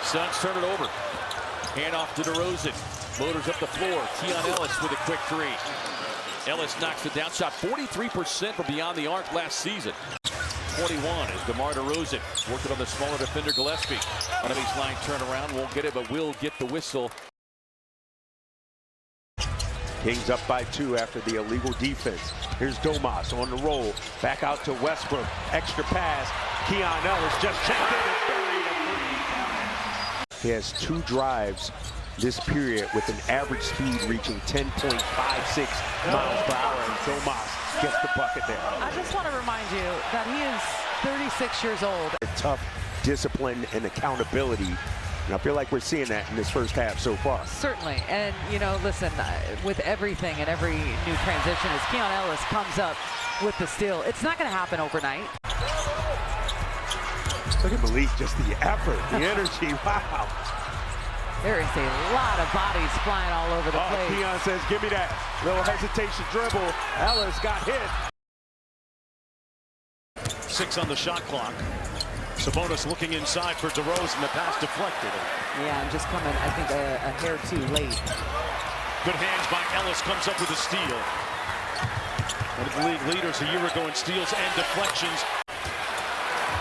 Suns turn it over. Hand off to DeRozan. Motors up the floor. Keon Ellis with a quick three. Ellis knocks it down. Shot 43% from beyond the arc last season. 21 is DeMar DeRozan. Working on the smaller defender Gillespie. On a baseline turnaround. Won't get it, but will get the whistle. Kings up by 2 after the illegal defense. Here's Domas on the roll. Back out to Westbrook. Extra pass. Keon Ellis just checked in and buried a 3. He has 2 drives this period with an average speed reaching 10.56 miles per hour. And Domas gets the bucket there. I just want to remind you that he is 36 years old. Tough discipline and accountability. And I feel like we're seeing that in this first half so far. Certainly. And, you know, listen, with everything and every new transition, as Keon Ellis comes up with the steal, it's not going to happen overnight. Look at Malik, just the effort, the energy. Wow. There is a lot of bodies flying all over the place. Keon says, give me that. Little hesitation dribble. Ellis got hit. 6 on the shot clock. Sabonis looking inside for DeRozan. The pass deflected. Yeah, I'm just coming, I think, a hair too late. Good hands by Ellis. Comes up with a steal. One of the league leaders a year ago in steals and deflections.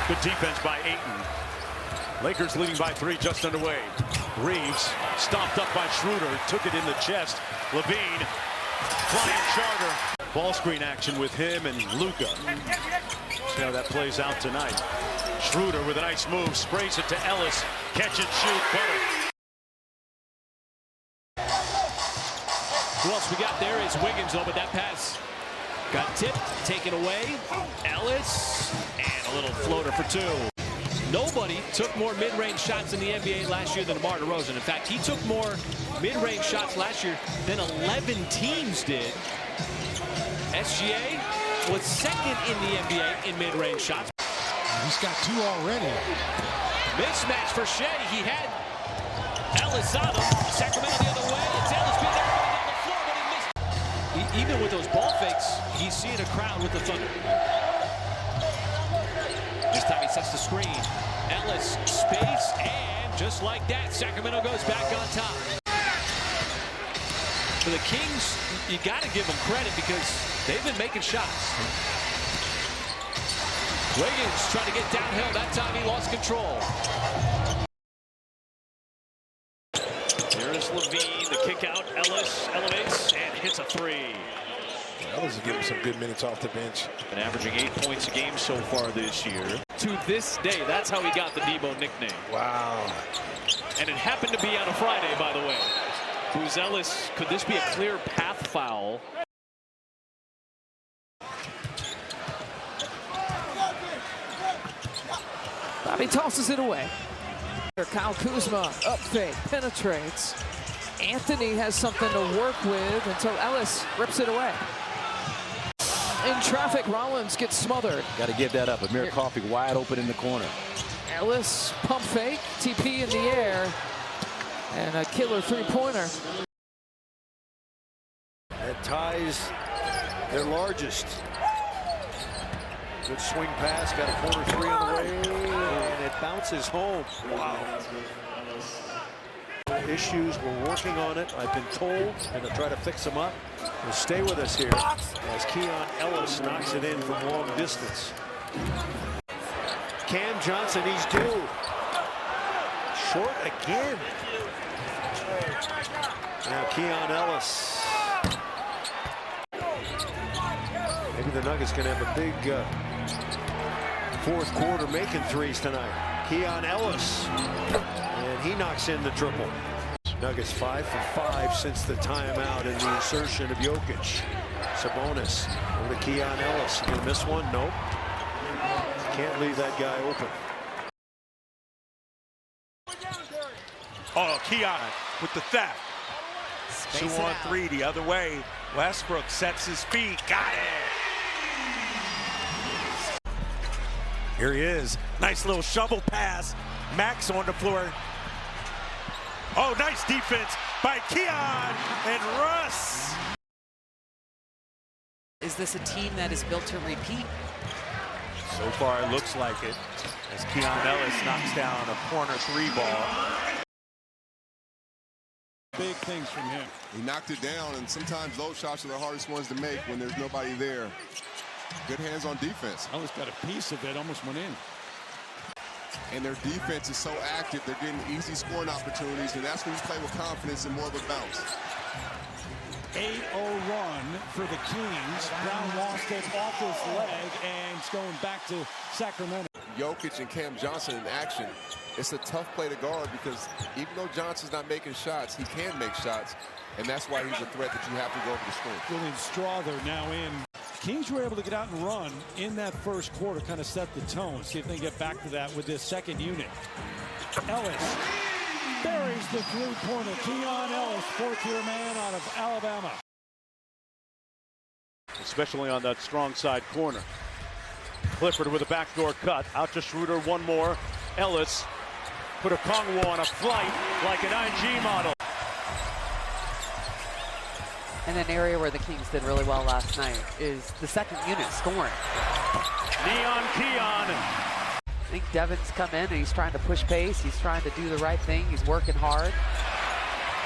Good defense by Ayton. Lakers leading by 3, just underway. Reeves stopped up by Schroeder. Took it in the chest. Levine. Flying charter. Ball screen action with him and Luka. See how that plays out tonight. Schroeder with a nice move, sprays it to Ellis. Catch and shoot, butter. Who else we got there is Wiggins, though, but that pass got tipped, taken away. Ellis, and a little floater for 2. Nobody took more mid-range shots in the NBA last year than DeMar DeRozan. In fact, he took more mid-range shots last year than 11 teams did. SGA was second in the NBA in mid-range shots. He's got 2 already. Mismatch for Shea. He had Ellis on him. Sacramento the other way. It's Ellis being there down the floor, but he missed. Even with those ball fakes, he's seeing a crowd with the Thunder. This time he sets the screen. Ellis, space, and just like that, Sacramento goes back on top. For the Kings, you got to give them credit because they've been making shots. Wiggins trying to get downhill. That time he lost control. Here's Levine, the kick out. Ellis elevates and hits a 3. Ellis is getting some good minutes off the bench. Been averaging 8 points a game so far this year. To this day, that's how he got the Debo nickname. Wow. And it happened to be on a Friday, by the way. Who's Ellis? Could this be a clear path foul? Bobby tosses it away. Kyle Kuzma up fake, penetrates. Anthony has something to work with until Ellis rips it away. In traffic, Rollins gets smothered. Got to give that up. Amir Coffey wide open in the corner. Ellis pump fake, TP in the air, and a killer 3-pointer. That ties their largest. Good swing pass, got a corner 3 on the way, and it bounces home. Wow. Issues, we're working on it. I've been told, and to try to fix them up. We'll stay with us here as Keon Ellis knocks it in from long distance. Cam Johnson, he's due. Short again. Now Keon Ellis. Maybe the Nuggets can have a big fourth quarter making 3s tonight. Keon Ellis, and he knocks in the triple. Nuggets 5 for 5 since the timeout and the insertion of Jokic. Sabonis over to Keon Ellis. He'll miss one? Nope. Can't leave that guy open. Oh, Keon with the theft. 2 on 3 the other way. Westbrook sets his feet. Got it. Here he is. Nice little shovel pass. Max on the floor. Oh, nice defense by Keon and Russ. Is this a team that is built to repeat? So far, it looks like it. as Keon Ellis knocks down a corner three ball. Big things from him. He knocked it down, and sometimes those shots are the hardest ones to make when there's nobody there. Good hands on defense. Ellis got a piece of it, almost went in. And their defense is so active, they're getting easy scoring opportunities, and that's when you play with confidence and more of a bounce. 8-0 run for the Kings. Brown lost it off his leg, and it's going back to Sacramento. Jokic and Cam Johnson in action. It's a tough play to guard because even though Johnson's not making shots, he can make shots, and that's why he's a threat that you have to go over the screen. Julian Strawther now in. Kings were able to get out and run in that first quarter, kind of set the tone. See if they can get back to that with this second unit. Ellis buries the three-pointer. Keon Ellis, fourth-year man out of Alabama. Especially on that strong side corner. Clifford with a backdoor cut. Out to Schroeder, one more. Ellis put a Kongwu on a flight like an IG model. And an area where the Kings did really well last night is the second unit scoring. Neon Keon. I think Devin's come in and he's trying to push pace. He's trying to do the right thing. He's working hard.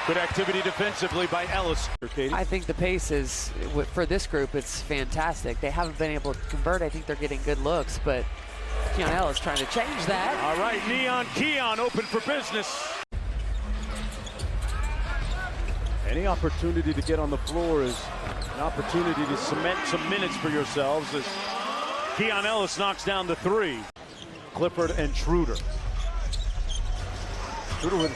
Good activity defensively by Ellis. I think the pace is, for this group, it's fantastic. They haven't been able to convert. I think they're getting good looks, but Keon Ellis trying to change that. All right, Neon Keon open for business. Any opportunity to get on the floor is an opportunity to cement some minutes for yourselves as Keon Ellis knocks down the three. Clifford and Schroeder. Schroeder with,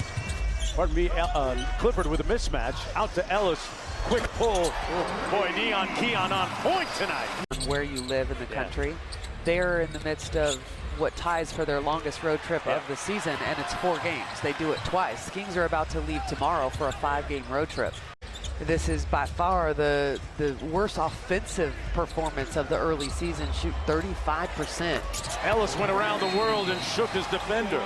Clifford with a mismatch. Out to Ellis. Quick pull. Oh, boy, Neon Keon on point tonight. Where you live in the country, they're in the midst of what ties for their longest road trip of the season, and it's 4 games. They do it twice. The Kings are about to leave tomorrow for a 5-game road trip. This is by far the worst offensive performance of the early season. Shoot 35%. Ellis went around the world and shook his defender.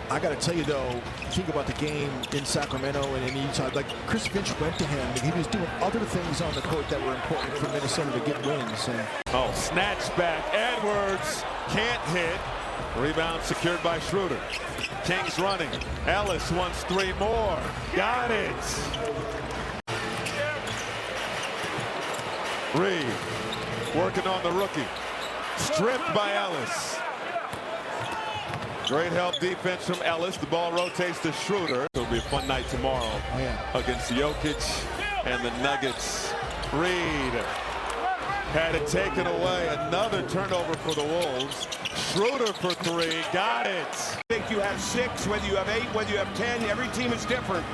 I got to tell you, though, think about the game in Sacramento and in Utah. Like, Chris Finch went to him. He was doing other things on the court that were important for Minnesota to get wins. And oh, snatch back. Edwards can't hit. Rebound secured by Schroeder. Kings running. Ellis wants 3 more. Got it. Reed working on the rookie. Stripped by Ellis. Great help defense from Ellis. The ball rotates to Schroeder. It'll be a fun night tomorrow against Jokic and the Nuggets. Reed had it taken away. Another turnover for the Wolves. Schroeder for 3. Got it. I think you have 6, whether you have 8, whether you have 10. Every team is different.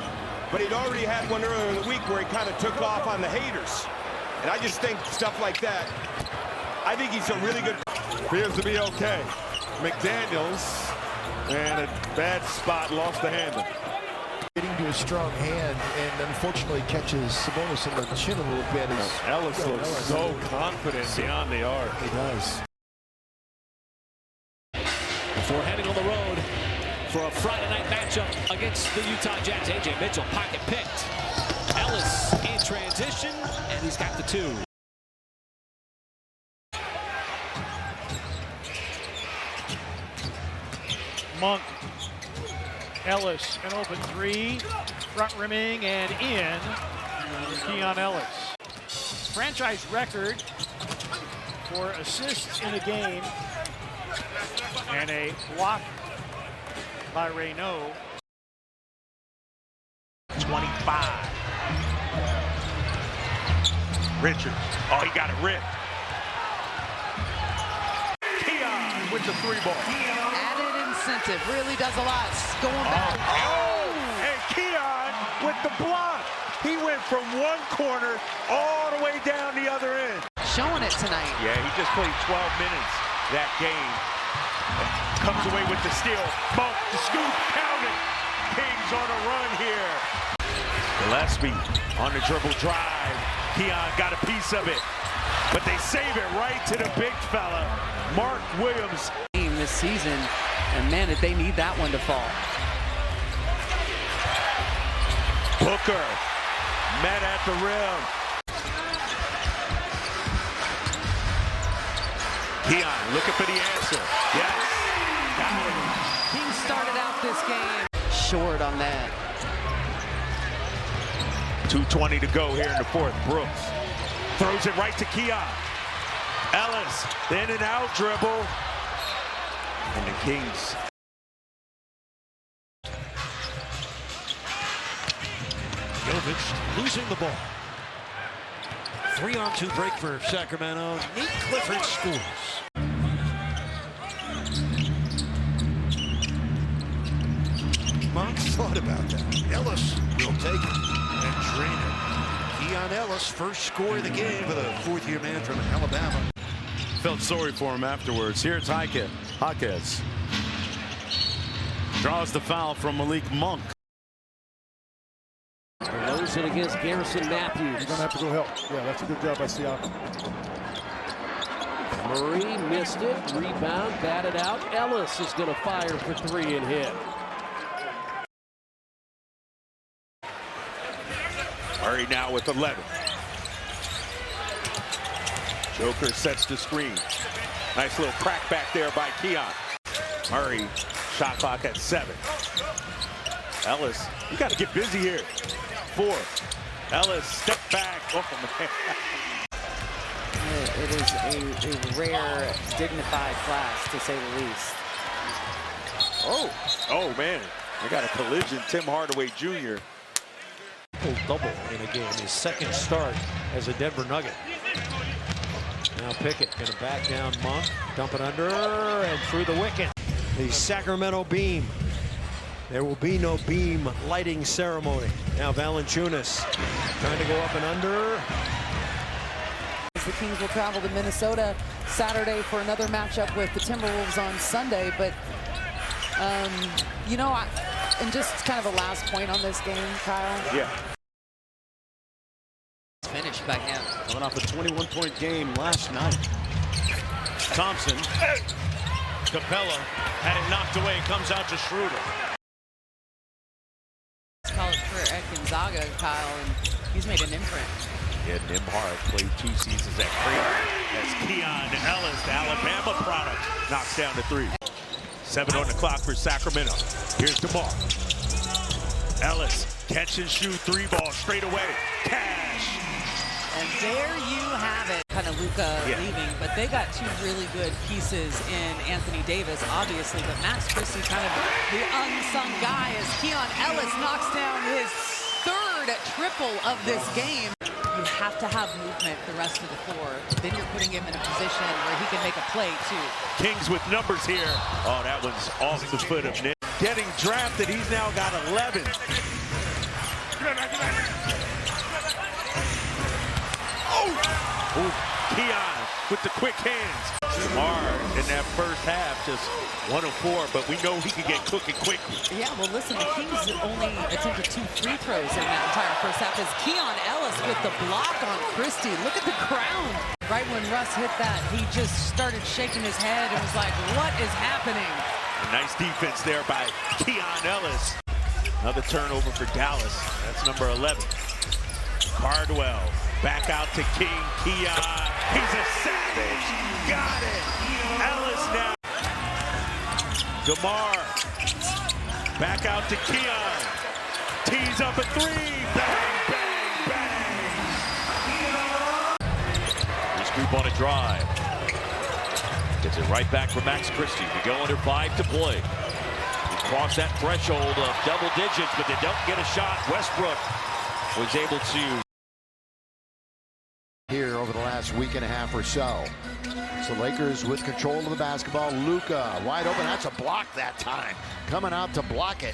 But he'd already had one earlier in the week where he kind of took off on the haters. And I just think stuff like that, I think he's a really good. Appears to be okay. McDaniels. And a bad spot, lost the handle. getting to a strong hand and unfortunately catches Sabonis in the chin a little bit. Ellis looks so confident beyond the arc. He does. Before heading on the road for a Friday night matchup against the Utah Jazz. A.J. Mitchell, pocket picked. Ellis in transition, and he's got the 2. Monk, Ellis, an open 3, front rimming and in. Keon Ellis. Franchise record for assists in a game and a block by Reynaud. 25. Richards. Oh, he got it ripped. Keon with the 3 ball. Added incentive, really does a lot. Going back. Oh, and Keon with the block. He went from one corner all the way down the other end. Showing it tonight. Yeah, he just played 12 minutes that game. Comes away with the steal. Monk, the scoop, count it. Kings on a run here. Gillespie on the dribble drive. Keon got a piece of it, but they save it right to the big fella, Mark Williams. This season, and man, did they need that one to fall. Booker met at the rim. Keon looking for the answer. Yes. Got it. He started out this game short on that. 2:20 to go here in the fourth. Brooks throws it right to Keon. Ellis, the in and out dribble. And the Kings. Jovic losing the ball. 3-on-2 break for Sacramento. Nate Clifford scores. Monk thought about that. Ellis will take it and drain it. Keon Ellis, first score of the game for the fourth-year man from Alabama. Felt sorry for him afterwards. Here's Jaquez. Draws the foul from Malik Monk. Blows it against Garrison Matthews. You're going to have to go help. Yeah, that's a good job by Siakam. Murray missed it. Rebound, batted out. Ellis is going to fire for three and hit. Murray now with 11. Joker sets the screen. Nice little crack back there by Keon. Murray, shot clock at 7. Ellis, you got to get busy here. 4. Ellis, step back. Oh, man. It is a rare, dignified class, to say the least. Oh, man. They got a collision. Tim Hardaway Jr. Double in a game, his second start as a Denver Nugget. Now Pickett going to back down Monk, dump it under and through the wicket. The Sacramento beam. There will be no beam lighting ceremony. Now Valanciunas trying to go up and under. The Kings will travel to Minnesota Saturday for another matchup with the Timberwolves on Sunday. But, you know, and just kind of a last point on this game, Kyle. Yeah. Finished by him. Coming off a 21-point game last night. Thompson. Capella had it knocked away. Comes out to Schroeder. His college career at Gonzaga, Kyle, and he's made an imprint. Yeah, Nimhard played 2 seasons at Creighton. As Keon Ellis, the Alabama product, knocks down to 3. 7 on the clock for Sacramento. Here's DeMar. Ellis, catch and shoot 3-ball straight away. Cash. And there you have it. Kind of Luka leaving, but they got 2 really good pieces in Anthony Davis, obviously, but Max Christie kind of the unsung guy as Keon Ellis knocks down his 3rd triple of this game. You have to have movement the rest of the floor. Then you're putting him in a position where he can make a play, too. Kings with numbers here. Oh, that one's off the foot of Nick. Getting drafted, he's now got 11. Oh, Keon with the quick hands. DeMar in that first half, just 1 of 4, but we know he can get cooking quickly. Yeah, well, listen, the Kings only attempted 2 free throws in that entire first half. As Keon Ellis with the block on Christie. Look at the ground. Right when Russ hit that, he just started shaking his head and was like, what is happening? A nice defense there by Keon Ellis. Another turnover for Dallas. That's number 11. Cardwell back out to King. Keon. He's a savage. Got it. Ellis now. DeMar. Back out to Keon. Tees up a 3. Bang, bang, bang. This group on a drive. Gets it right back for Max Christie. We go under 5 to play. We cross that threshold of double digits, but they don't get a shot. Westbrook was able to here over the last week and a half or so. So Lakers with control of the basketball. Luka wide open. That's a block that time. Coming out to block it.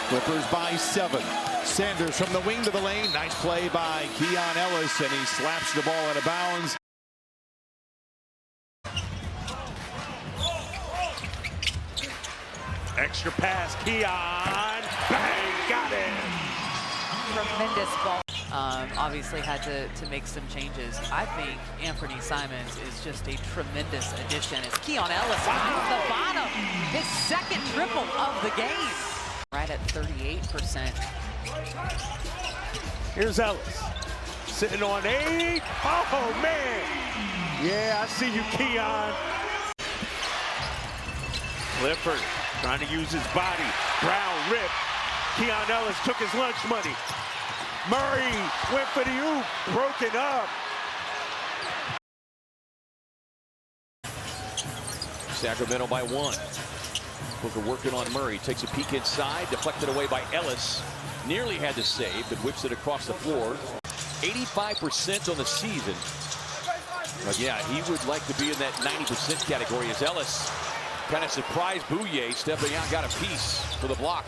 Clippers by 7. Sanders from the wing to the lane. Nice play by Keon Ellis, and he slaps the ball out of bounds. Extra pass, Keon. Bang, got it. Tremendous ball. Obviously had to make some changes. I think Anthony Simons is just a tremendous addition as Keon Ellis finds the bottom. His 2nd triple of the game. Right at 38% Here's Ellis. Sitting on 8. Oh, man. Yeah, I see you, Keon. Clifford trying to use his body. Brown rip. Keon Ellis took his lunch money. Murray went for the oop. Broken up. Sacramento by 1. Booker working on Murray. Takes a peek inside. Deflected away by Ellis. Nearly had to save, but whips it across the floor. 85% on the season. But yeah, he would like to be in that 90% category as Ellis kind of surprised Bouye, stepping out, got a piece for the block.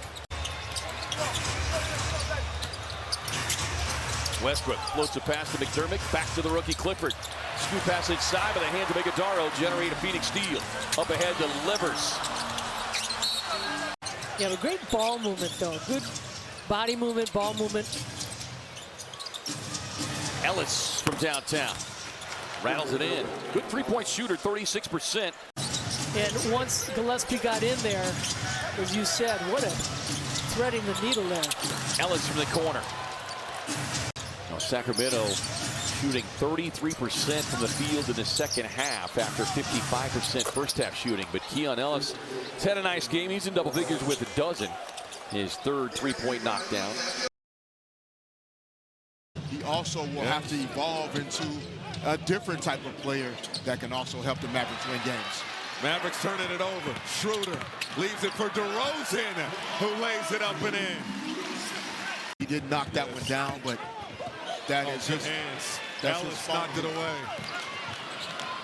Westbrook floats a pass to McDermott, back to the rookie Clifford. Scoop pass inside by the hand to Iguodala, generate a Phoenix steal. Up ahead, delivers. Yeah, a great ball movement, though. Good body movement, ball movement. Ellis from downtown. Rattles it in. Good three-point shooter, 36%. And once Gillespie got in there, as you said, what a threading the needle there. Ellis from the corner. Now Sacramento shooting 33% from the field in the second half after 55% first half shooting. But Keon Ellis has had a nice game. He's in double figures with a dozen. His third three-point knockdown. He also will have to evolve into a different type of player that can also help the Mavericks win games. Mavericks turning it over. Schroeder leaves it for DeRozan, who lays it up and in. He did knock that one down, but that is his hands. That's Ellis his knocked it away.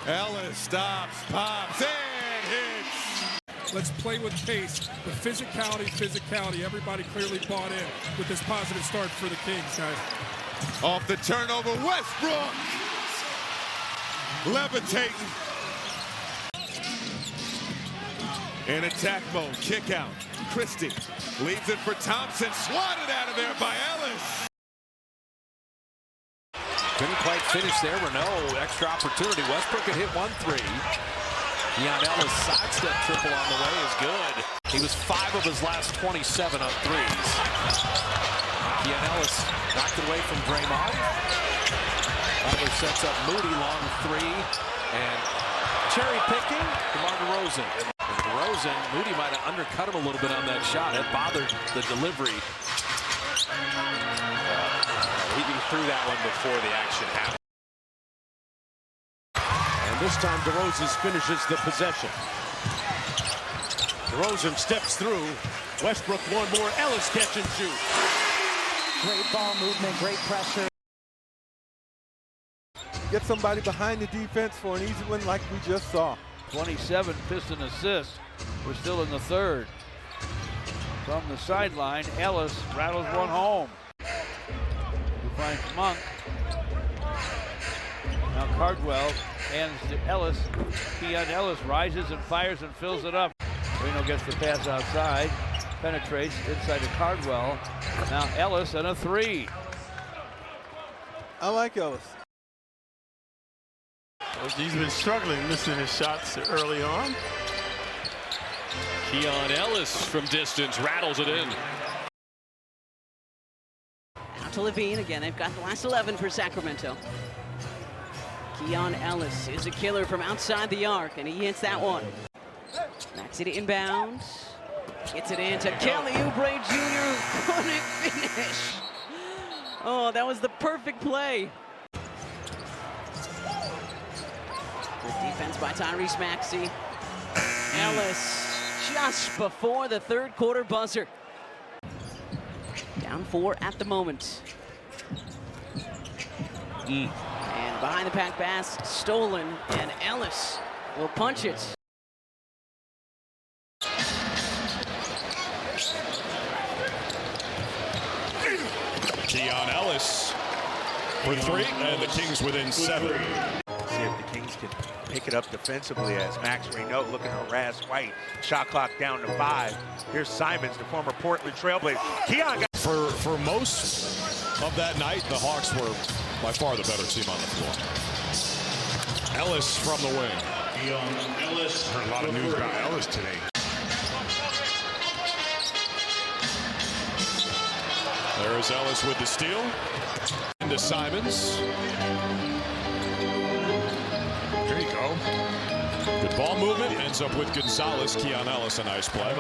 Ellis stops, pops, and hits. Let's play with pace, the physicality. Everybody clearly bought in with this positive start for the Kings, guys. Off the turnover, Westbrook levitating. In attack mode, kick out. Christie leaves it for Thompson, swatted out of there by Ellis. Couldn't quite finish there. Renault, extra opportunity. Westbrook could hit 1-3. Keon Ellis sidestep triple on the way is good. He was 5 of his last 27 on threes. Keon Ellis knocked away from Draymond. Butler sets up Moody, long 3. And cherry picking, DeMar DeRozan. And DeRozan, Moody might have undercut him a little bit on that shot. It bothered the delivery. He threw that one before the action happened. And this time DeRozan finishes the possession. DeRozan steps through. Westbrook one more. Ellis catch and shoot. Great ball movement, great pressure. Get somebody behind the defense for an easy one like we just saw. 27 Piston assists. We're still in the third. From the sideline, Ellis rattles one home. He finds Monk. Now Cardwell hands to Ellis. Keon Ellis rises and fires and fills it up. Reno gets the pass outside. Penetrates inside to Cardwell. Now Ellis and a 3. I like Ellis. He's been struggling, missing his shots early on. Keon Ellis from distance rattles it in. Out to Levine again. They've got the last 11 for Sacramento. Keon Ellis is a killer from outside the arc, and he hits that one. Backs it inbounds. Gets it into Kelly Oubre Jr. Couldn't finish. Oh, that was the perfect play. Good defense by Tyrese Maxey. Ellis just before the third quarter buzzer. Down 4 at the moment. And behind the pack pass stolen, and Ellis will punch it. Keon Ellis for 3, and the Kings within 7. See if the Kings can pick it up defensively as Max Renault looking to harass White. Shot clock down to 5. Here's Simons, the former Portland Trailblazer. Keon got For most of that night, the Hawks were by far the better team on the floor. Ellis from the wing. Keon Ellis. Heard a lot of news about Ellis today. There's Ellis with the steal. Into Simons. There you go. Good ball movement. Ends up with Gonzalez. Keon Ellis, a nice play.